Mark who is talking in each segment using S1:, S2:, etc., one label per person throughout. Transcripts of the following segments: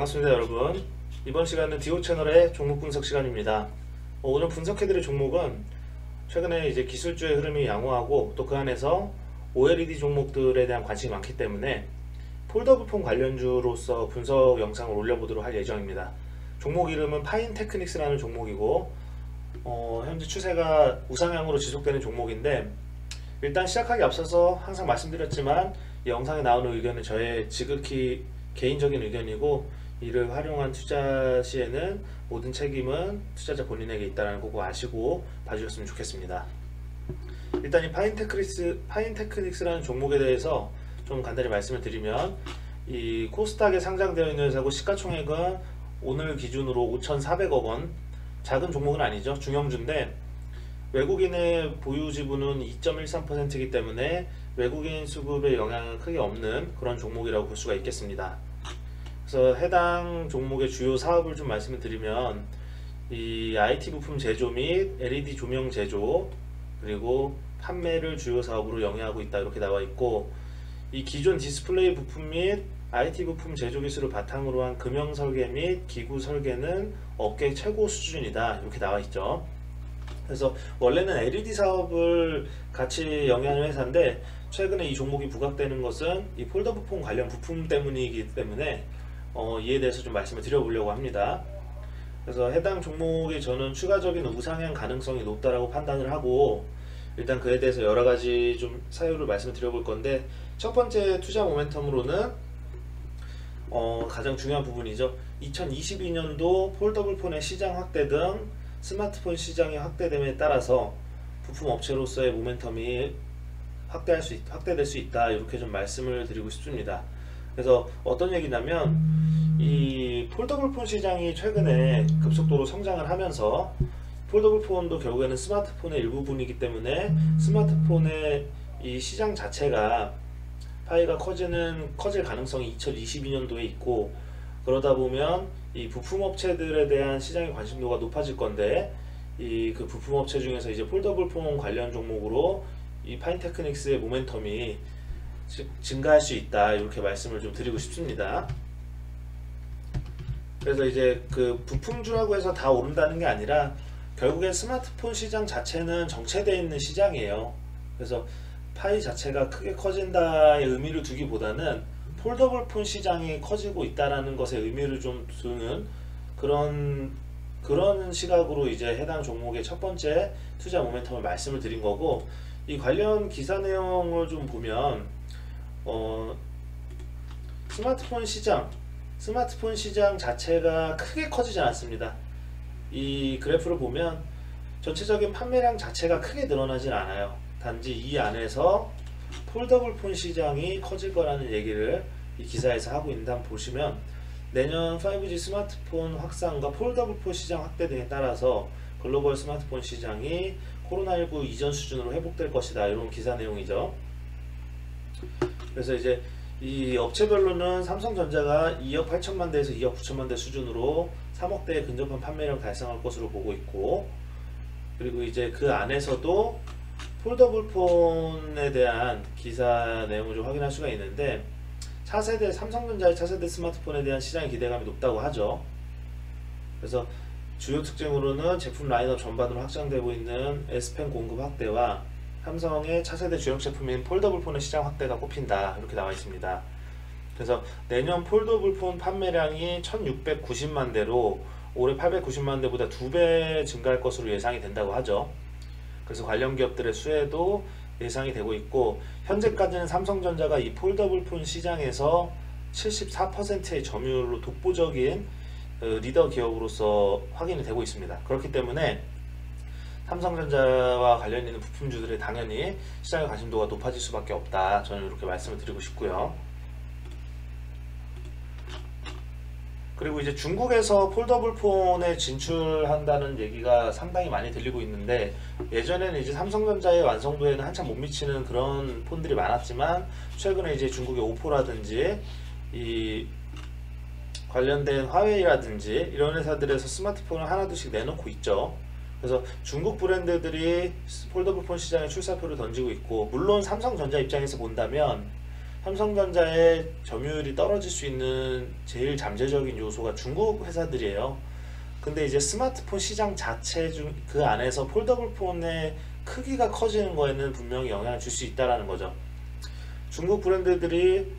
S1: 반갑습니다 여러분. 이번 시간은 디오 채널의 종목 분석 시간입니다. 오늘 분석해드릴 종목은 최근에 이제 기술주의 흐름이 양호하고 또 그 안에서 OLED 종목들에 대한 관심이 많기 때문에 폴더블폰 관련주로서 분석 영상을 올려보도록 할 예정입니다. 종목 이름은 파인테크닉스라는 종목이고 현재 추세가 우상향으로 지속되는 종목인데, 일단 시작하기 앞서서 항상 말씀드렸지만 이 영상에 나오는 의견은 저의 지극히 개인적인 의견이고, 이를 활용한 투자 시에는 모든 책임은 투자자 본인에게 있다는 거 꼭 아시고 봐주셨으면 좋겠습니다. 일단 이 파인테크닉스라는 종목에 대해서 좀 간단히 말씀을 드리면, 이 코스닥에 상장되어 있는 회사고 시가총액은 오늘 기준으로 5,400억 원, 작은 종목은 아니죠. 중형주인데 외국인의 보유 지분은 2.13%이기 때문에 외국인 수급의 영향은 크게 없는 그런 종목이라고 볼 수가 있겠습니다. 그래서 해당 종목의 주요 사업을 좀 말씀을 드리면, 이 IT 부품 제조 및 LED 조명 제조 그리고 판매를 주요 사업으로 영위하고 있다, 이렇게 나와 있고, 이 기존 디스플레이 부품 및 IT 부품 제조 기술을 바탕으로 한 금형 설계 및 기구 설계는 업계 최고 수준이다, 이렇게 나와 있죠. 그래서 원래는 LED 사업을 같이 영위하는 회사인데, 최근에 이 종목이 부각되는 것은 이 폴더블폰 관련 부품 때문이기 때문에 이에 대해서 좀 말씀을 드려보려고 합니다. 그래서 해당 종목이 저는 추가적인 우상향 가능성이 높다라고 판단을 하고, 일단 그에 대해서 여러가지 좀 사유를 말씀을 드려볼 건데, 첫 번째 투자 모멘텀으로는 가장 중요한 부분이죠. 2022년도 폴더블폰의 시장 확대 등 스마트폰 시장의 확대됨에 따라서 부품 업체로서의 모멘텀이 확대될 수 있다, 이렇게 좀 말씀을 드리고 싶습니다. 그래서 어떤 얘기냐면, 이 폴더블폰 시장이 최근에 급속도로 성장을 하면서, 폴더블폰도 결국에는 스마트폰의 일부분이기 때문에 스마트폰의 이 시장 자체가 파이가 커질 가능성이 2022년도에 있고, 그러다 보면 이 부품 업체들에 대한 시장의 관심도가 높아질 건데, 이 그 부품 업체 중에서 이제 폴더블폰 관련 종목으로 이 파인테크닉스의 모멘텀이 증가할 수 있다, 이렇게 말씀을 좀 드리고 싶습니다. 그래서 이제 그 부품주라고 해서 다 오른다는 게 아니라, 결국엔 스마트폰 시장 자체는 정체되어 있는 시장이에요. 그래서 파이 자체가 크게 커진다의 의미를 두기보다는 폴더블폰 시장이 커지고 있다는 것에 의미를 좀 두는 그런 시각으로 이제 해당 종목의 첫 번째 투자 모멘텀을 말씀을 드린 거고, 이 관련 기사 내용을 좀 보면 스마트폰 시장 자체가 크게 커지지 않았습니다. 이 그래프를 보면 전체적인 판매량 자체가 크게 늘어나진 않아요. 단지 이 안에서 폴더블폰 시장이 커질 거라는 얘기를 이 기사에서 하고 있는데, 한번 보시면 내년 5G 스마트폰 확산과 폴더블폰 시장 확대 등에 따라서 글로벌 스마트폰 시장이 코로나19 이전 수준으로 회복될 것이다, 이런 기사 내용이죠. 그래서 이제 이 업체별로는 삼성전자가 2억 8천만 대에서 2억 9천만 대 수준으로 3억 대에 근접한 판매량 달성할 것으로 보고 있고, 그리고 이제 그 안에서도 폴더블폰에 대한 기사 내용을 좀 확인할 수가 있는데, 삼성전자의 차세대 스마트폰에 대한 시장의 기대감이 높다고 하죠. 그래서 주요 특징으로는 제품 라인업 전반으로 확장되고 있는 S펜 공급 확대와 삼성의 차세대 주력 제품인 폴더블폰의 시장 확대가 꼽힌다, 이렇게 나와 있습니다. 그래서 내년 폴더블폰 판매량이 1690만 대로 올해 890만 대보다 2배 증가할 것으로 예상이 된다고 하죠. 그래서 관련 기업들의 수혜도 예상이 되고 있고, 현재까지는 삼성전자가 이 폴더블폰 시장에서 74%의 점유율로 독보적인 리더 기업으로서 확인이 되고 있습니다. 그렇기 때문에 삼성전자와 관련 있는 부품주들이 당연히 시장의 관심도가 높아질 수밖에 없다, 저는 이렇게 말씀을 드리고 싶고요. 그리고 이제 중국에서 폴더블폰에 진출한다는 얘기가 상당히 많이 들리고 있는데, 예전에는 이제 삼성전자의 완성도에는 한참 못 미치는 그런 폰들이 많았지만, 최근에 이제 중국의 오포라든지 이 관련된 화웨이라든지 이런 회사들에서 스마트폰을 하나둘씩 내놓고 있죠. 그래서 중국 브랜드들이 폴더블폰 시장에 출사표를 던지고 있고, 물론 삼성전자 입장에서 본다면 삼성전자의 점유율이 떨어질 수 있는 제일 잠재적인 요소가 중국 회사들이에요. 근데 이제 스마트폰 시장 자체 중 그 안에서 폴더블 폰의 크기가 커지는 거에는 분명히 영향을 줄 수 있다라는 거죠. 중국 브랜드들이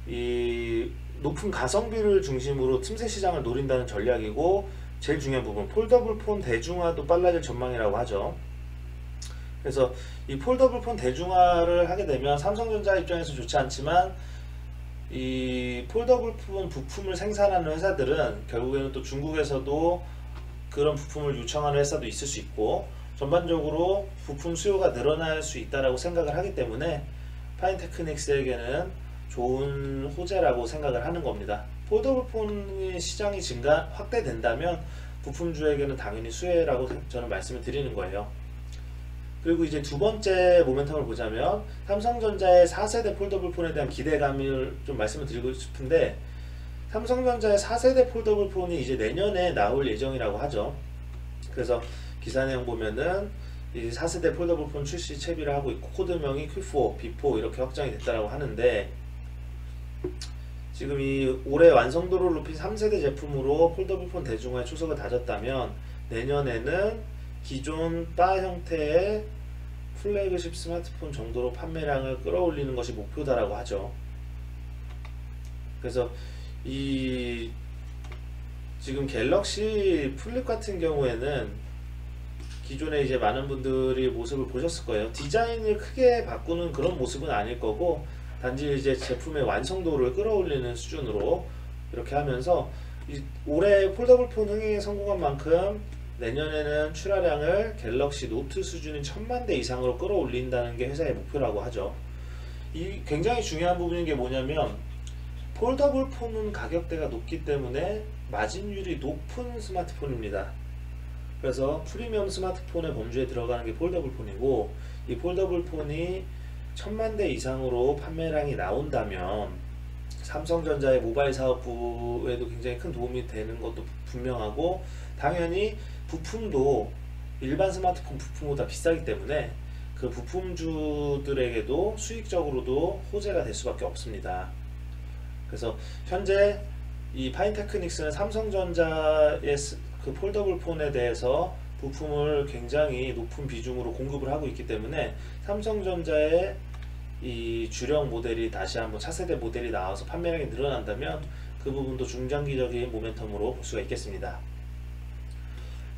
S1: 이 높은 가성비를 중심으로 틈새 시장을 노린다는 전략이고, 제일 중요한 부분 폴더블 폰 대중화도 빨라질 전망이라고 하죠. 그래서 이 폴더블 폰 대중화를 하게 되면 삼성전자 입장에서 좋지 않지만, 이 폴더블 폰 부품을 생산하는 회사들은 결국에는 또 중국에서도 그런 부품을 요청하는 회사도 있을 수 있고, 전반적으로 부품 수요가 늘어날 수 있다라고 생각을 하기 때문에 파인테크닉스에게는 좋은 호재라고 생각을 하는 겁니다. 폴더블 폰의 시장이 확대된다면 부품주에게는 당연히 수혜라고 저는 말씀을 드리는 거예요. 그리고 이제 두 번째 모멘텀을 보자면, 삼성전자의 4세대 폴더블 폰에 대한 기대감을 좀 말씀을 드리고 싶은데, 삼성전자의 4세대 폴더블 폰이 이제 내년에 나올 예정이라고 하죠. 그래서 기사 내용 보면은 이 4세대 폴더블 폰 출시 채비를 하고 있고, 코드명이 Q4, B4 이렇게 확정이 됐다라고 하는데, 지금 이 올해 완성도를 높인 3세대 제품으로 폴더블 폰 대중화에 초석을 다졌다면, 내년에는 기존 바 형태의 플래그십 스마트폰 정도로 판매량을 끌어올리는 것이 목표다라고 하죠. 그래서 이 지금 갤럭시 플립 같은 경우에는 기존에 이제 많은 분들이 모습을 보셨을 거예요. 디자인을 크게 바꾸는 그런 모습은 아닐 거고, 단지 이제 제품의 완성도를 끌어올리는 수준으로 이렇게 하면서 올해 폴더블 폰 흥행에 성공한 만큼 내년에는 출하량을 갤럭시 노트 수준인 1000만 대 이상으로 끌어올린다는 게 회사의 목표라고 하죠. 이 굉장히 중요한 부분인 게 뭐냐면, 폴더블 폰은 가격대가 높기 때문에 마진율이 높은 스마트폰입니다. 그래서 프리미엄 스마트폰의 범주에 들어가는 게 폴더블 폰이고, 이 폴더블 폰이 1000만 대 이상으로 판매량이 나온다면 삼성전자의 모바일 사업부에도 굉장히 큰 도움이 되는 것도 분명하고, 당연히 부품도 일반 스마트폰 부품보다 비싸기 때문에 그 부품주들에게도 수익적으로도 호재가 될 수밖에 없습니다. 그래서 현재 이 파인테크닉스는 삼성전자의 그 폴더블 폰에 대해서 부품을 굉장히 높은 비중으로 공급을 하고 있기 때문에, 삼성전자의 이 주력 모델이 다시 한번 차세대 모델이 나와서 판매량이 늘어난다면 그 부분도 중장기적인 모멘텀으로 볼 수가 있겠습니다.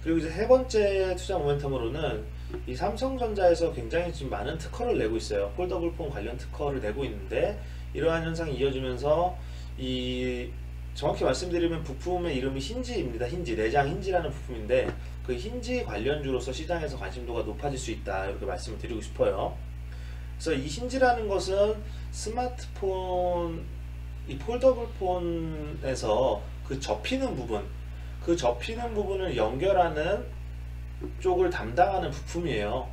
S1: 그리고 이제 세 번째 투자 모멘텀으로는 이 삼성전자에서 굉장히 지금 많은 특허를 내고 있어요. 폴더블 폰 관련 특허를 내고 있는데, 이러한 현상이 이어지면서 이 정확히 말씀드리면 부품의 이름이 힌지입니다. 힌지, 내장 힌지라는 부품인데, 그 힌지 관련주로서 시장에서 관심도가 높아질 수 있다, 이렇게 말씀을 드리고 싶어요. 그래서 이 힌지라는 것은 스마트폰, 이 폴더블 폰에서 그 접히는 부분을 연결하는 쪽을 담당하는 부품이에요.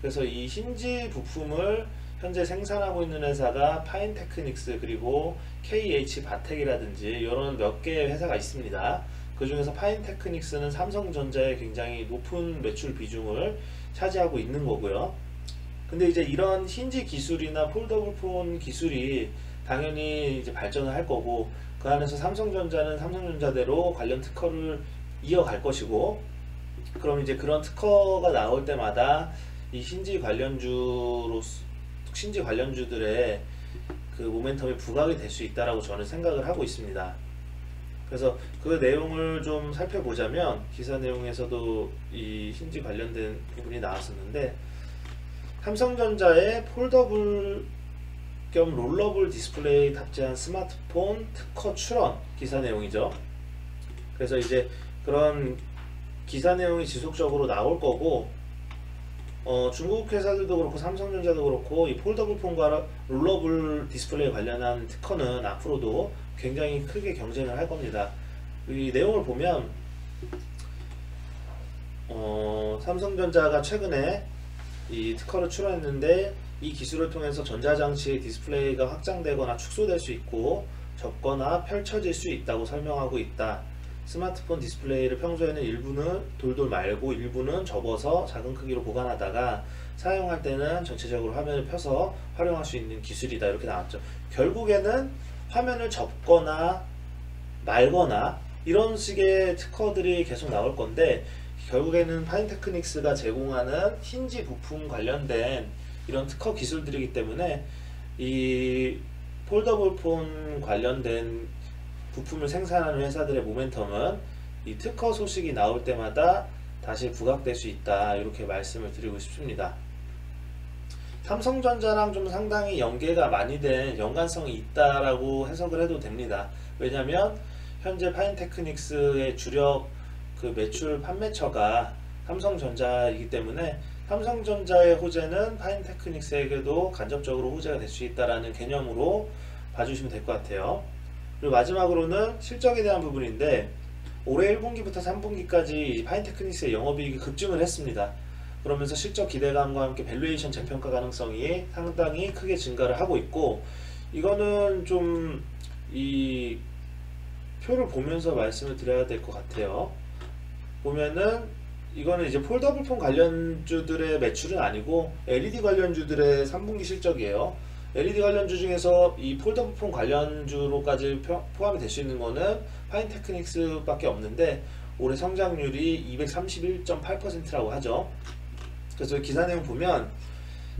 S1: 그래서 이 힌지 부품을 현재 생산하고 있는 회사가 파인테크닉스, 그리고 KH 바텍이라든지 이런 몇 개의 회사가 있습니다. 그 중에서 파인테크닉스는 삼성전자의 굉장히 높은 매출 비중을 차지하고 있는 거고요. 근데 이제 이런 힌지 기술이나 폴더블 폰 기술이 당연히 이제 발전을 할 거고, 그 안에서 삼성전자는 삼성전자대로 관련 특허를 이어갈 것이고, 그럼 이제 그런 특허가 나올 때마다 이 힌지 관련주들의 그 모멘텀이 부각이 될 수 있다라고 저는 생각을 하고 있습니다. 그래서 그 내용을 좀 살펴보자면, 기사 내용에서도 이 힌지 관련된 부분이 나왔었는데, 삼성전자의 폴더블 겸 롤러블 디스플레이 탑재한 스마트폰 특허 출원 기사 내용이죠. 그래서 이제 그런 기사 내용이 지속적으로 나올 거고, 중국 회사들도 그렇고 삼성전자도 그렇고 이 폴더블 폰과 롤러블 디스플레이 관련한 특허는 앞으로도 굉장히 크게 경쟁을 할 겁니다. 이 내용을 보면 삼성전자가 최근에 이 특허를 출원했는데, 이 기술을 통해서 전자장치의 디스플레이가 확장되거나 축소될 수 있고 접거나 펼쳐질 수 있다고 설명하고 있다. 스마트폰 디스플레이를 평소에는 일부는 돌돌 말고 일부는 접어서 작은 크기로 보관하다가 사용할 때는 전체적으로 화면을 펴서 활용할 수 있는 기술이다 이렇게 나왔죠. 결국에는 화면을 접거나 말거나 이런 식의 특허들이 계속 나올 건데, 결국에는 파인테크닉스가 제공하는 힌지 부품 관련된 이런 특허 기술들이기 때문에 이 폴더블 폰 관련된 부품을 생산하는 회사들의 모멘텀은 이 특허 소식이 나올 때마다 다시 부각될 수 있다 이렇게 말씀을 드리고 싶습니다. 삼성전자랑 좀 상당히 연계가 많이 된 연관성이 있다라고 해석을 해도 됩니다. 왜냐하면 현재 파인테크닉스의 주력 그 매출 판매처가 삼성전자이기 때문에 삼성전자의 호재는 파인테크닉스에게도 간접적으로 호재가 될 수 있다라는 개념으로 봐주시면 될 것 같아요. 그리고 마지막으로는 실적에 대한 부분인데, 올해 1분기부터 3분기까지 파인테크닉스의 영업이익이 급증을 했습니다. 그러면서 실적 기대감과 함께 밸류에이션 재평가 가능성이 상당히 크게 증가를 하고 있고, 이거는 좀 이 표를 보면서 말씀을 드려야 될 것 같아요. 보면은 이거는 이제 폴더블폰 관련주들의 매출은 아니고 LED 관련주들의 3분기 실적이에요. LED 관련주 중에서 이 폴더블폰 관련주로까지 포함이 될 수 있는 거는 파인테크닉스 밖에 없는데, 올해 성장률이 231.8%라고 하죠. 그래서 기사 내용 보면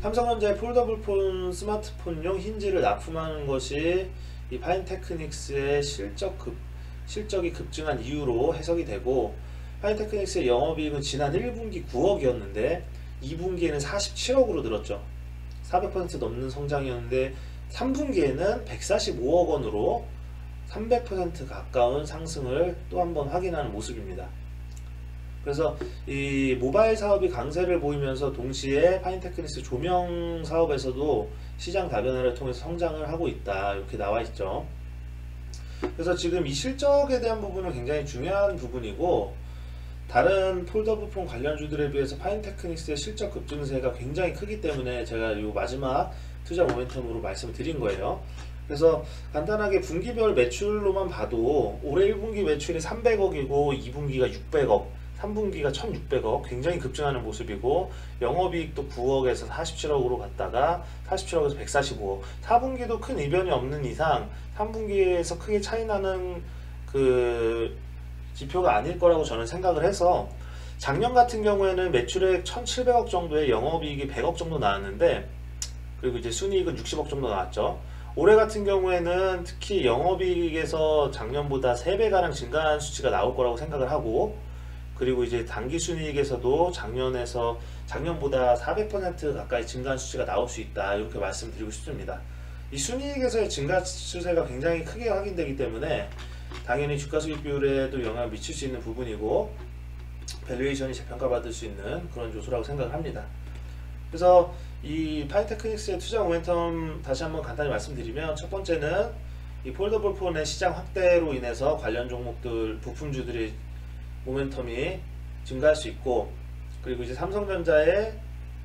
S1: 삼성전자의 폴더블폰 스마트폰용 힌지를 납품하는 것이 이 파인테크닉스의 실적이 급증한 이유로 해석이 되고, 파인테크닉스의 영업이익은 지난 1분기 9억이었는데 2분기에는 47억으로 늘었죠. 400% 넘는 성장이었는데 3분기에는 145억 원으로 300% 가까운 상승을 또 한 번 확인하는 모습입니다. 그래서 이 모바일 사업이 강세를 보이면서 동시에 파인테크닉스 조명 사업에서도 시장 다변화를 통해서 성장을 하고 있다 이렇게 나와 있죠. 그래서 지금 이 실적에 대한 부분은 굉장히 중요한 부분이고, 다른 폴더블폰 관련주들에 비해서 파인테크닉스의 실적 급증세가 굉장히 크기 때문에 제가 이 마지막 투자 모멘텀으로 말씀을 드린 거예요. 그래서 간단하게 분기별 매출로만 봐도 올해 1분기 매출이 300억이고 2분기가 600억, 3분기가 1600억, 굉장히 급증하는 모습이고, 영업이익도 9억에서 47억으로 갔다가 47억에서 145억, 4분기도 큰 이변이 없는 이상 3분기에서 크게 차이나는 그 지표가 아닐 거라고 저는 생각을 해서, 작년 같은 경우에는 매출액 1700억 정도에 영업이익이 100억 정도 나왔는데, 그리고 이제 순이익은 60억 정도 나왔죠. 올해 같은 경우에는 특히 영업이익에서 작년보다 3배가량 증가한 수치가 나올 거라고 생각을 하고, 그리고 이제 당기순이익에서도 작년보다 400% 가까이 증가한 수치가 나올 수 있다 이렇게 말씀드리고 싶습니다. 이 순이익에서의 증가 추세가 굉장히 크게 확인되기 때문에 당연히 주가수익 비율에도 영향을 미칠 수 있는 부분이고, 밸류에이션이 재평가받을 수 있는 그런 요소라고 생각을 합니다. 그래서 이 파인테크닉스의 투자 모멘텀 다시 한번 간단히 말씀드리면, 첫 번째는 이 폴더블 폰의 시장 확대로 인해서 관련 종목들, 부품주들이 모멘텀이 증가할 수 있고, 그리고 이제 삼성전자의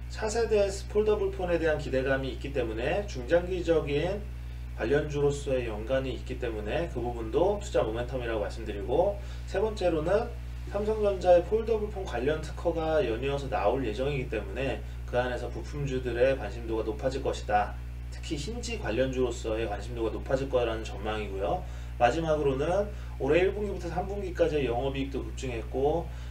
S1: 차세대 폴더블 폰에 대한 기대감이 있기 때문에 중장기적인 관련주로서의 연관이 있기 때문에 그 부분도 투자 모멘텀이라고 말씀드리고, 세 번째로는 삼성전자의 폴더블 폰 관련 특허가 연이어서 나올 예정이기 때문에 그 안에서 부품주들의 관심도가 높아질 것이다. 특히 힌지 관련주로서의 관심도가 높아질 거라는 전망이고요. 마지막으로는 올해 1분기부터 3분기까지의 영업이익도 급증했고,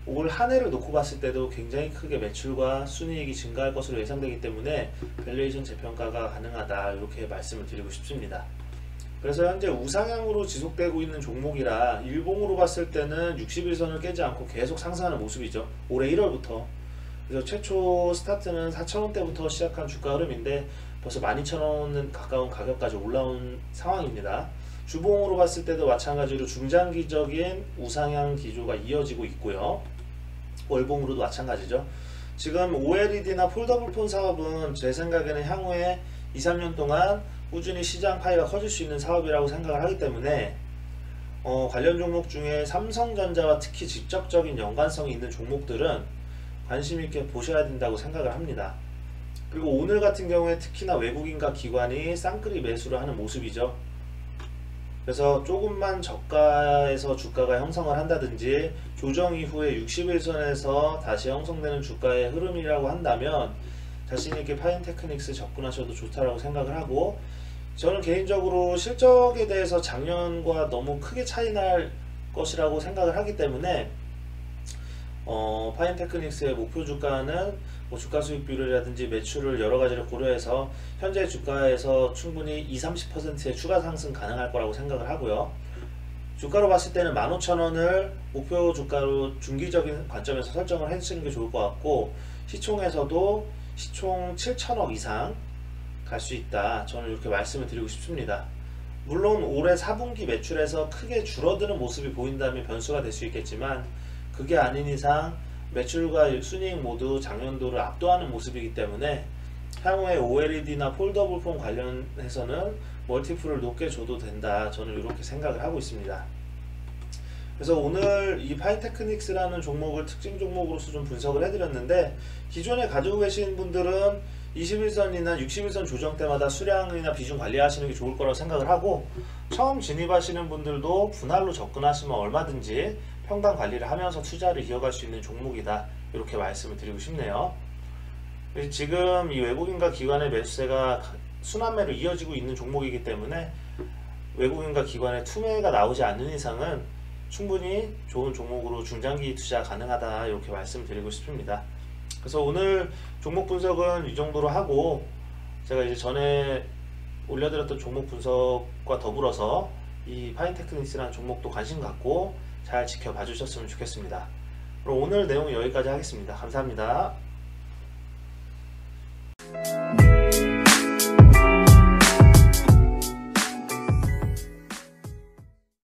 S1: 올 한 해를 놓고 봤을 때도 굉장히 크게 매출과 순이익이 증가할 것으로 예상되기 때문에 밸류에이션 재평가가 가능하다 이렇게 말씀을 드리고 싶습니다. 그래서 현재 우상향으로 지속되고 있는 종목이라 일봉으로 봤을 때는 60일선을 깨지 않고 계속 상승하는 모습이죠. 올해 1월부터. 그래서 최초 스타트는 4,000원대부터 시작한 주가 흐름인데 벌써 12,000원 가까운 가격까지 올라온 상황입니다. 주봉으로 봤을 때도 마찬가지로 중장기적인 우상향 기조가 이어지고 있고요. 월봉으로도 마찬가지죠. 지금 OLED나 폴더블폰 사업은 제 생각에는 향후에 2-3년 동안 꾸준히 시장 파이가 커질 수 있는 사업이라고 생각을 하기 때문에 관련 종목 중에 삼성전자와 특히 직접적인 연관성이 있는 종목들은 관심 있게 보셔야 된다고 생각을 합니다. 그리고 오늘 같은 경우에 특히나 외국인과 기관이 쌍끌이 매수를 하는 모습이죠. 그래서 조금만 저가에서 주가가 형성을 한다든지 조정 이후에 60일선에서 다시 형성되는 주가의 흐름이라고 한다면 자신있게 파인테크닉스 접근하셔도 좋다라고 생각을 하고, 저는 개인적으로 실적에 대해서 작년과 너무 크게 차이 날 것이라고 생각을 하기 때문에 파인테크닉스의 목표 주가는 뭐 주가 수익 비율이라든지 매출을 여러 가지를 고려해서 현재 주가에서 충분히 20-30%의 추가 상승 가능할 거라고 생각을 하고요. 주가로 봤을 때는 15,000원을 목표 주가로 중기적인 관점에서 설정을 해주시는 게 좋을 것 같고, 시총에서도 시총 7,000억 이상 갈 수 있다, 저는 이렇게 말씀을 드리고 싶습니다. 물론 올해 4분기 매출에서 크게 줄어드는 모습이 보인다면 변수가 될 수 있겠지만, 그게 아닌 이상 매출과 순이익 모두 작년도를 압도하는 모습이기 때문에 향후에 OLED나 폴더블 폰 관련해서는 멀티플을 높게 줘도 된다, 저는 이렇게 생각을 하고 있습니다. 그래서 오늘 이 파이테크닉스라는 종목을 특징 종목으로서 좀 분석을 해드렸는데, 기존에 가지고 계신 분들은 21선이나 60일선 조정 때마다 수량이나 비중 관리하시는 게 좋을 거라고 생각을 하고, 처음 진입하시는 분들도 분할로 접근하시면 얼마든지 평단 관리를 하면서 투자를 이어갈 수 있는 종목이다, 이렇게 말씀을 드리고 싶네요. 지금 이 외국인과 기관의 매수세가 순환매로 이어지고 있는 종목이기 때문에 외국인과 기관의 투매가 나오지 않는 이상은 충분히 좋은 종목으로 중장기 투자 가능하다, 이렇게 말씀드리고 싶습니다. 그래서 오늘 종목 분석은 이 정도로 하고, 제가 이제 전에 올려드렸던 종목 분석과 더불어서 이 파인테크닉스라는 종목도 관심 갖고 잘 지켜봐 주셨으면 좋겠습니다. 그럼 오늘 내용은 여기까지 하겠습니다. 감사합니다.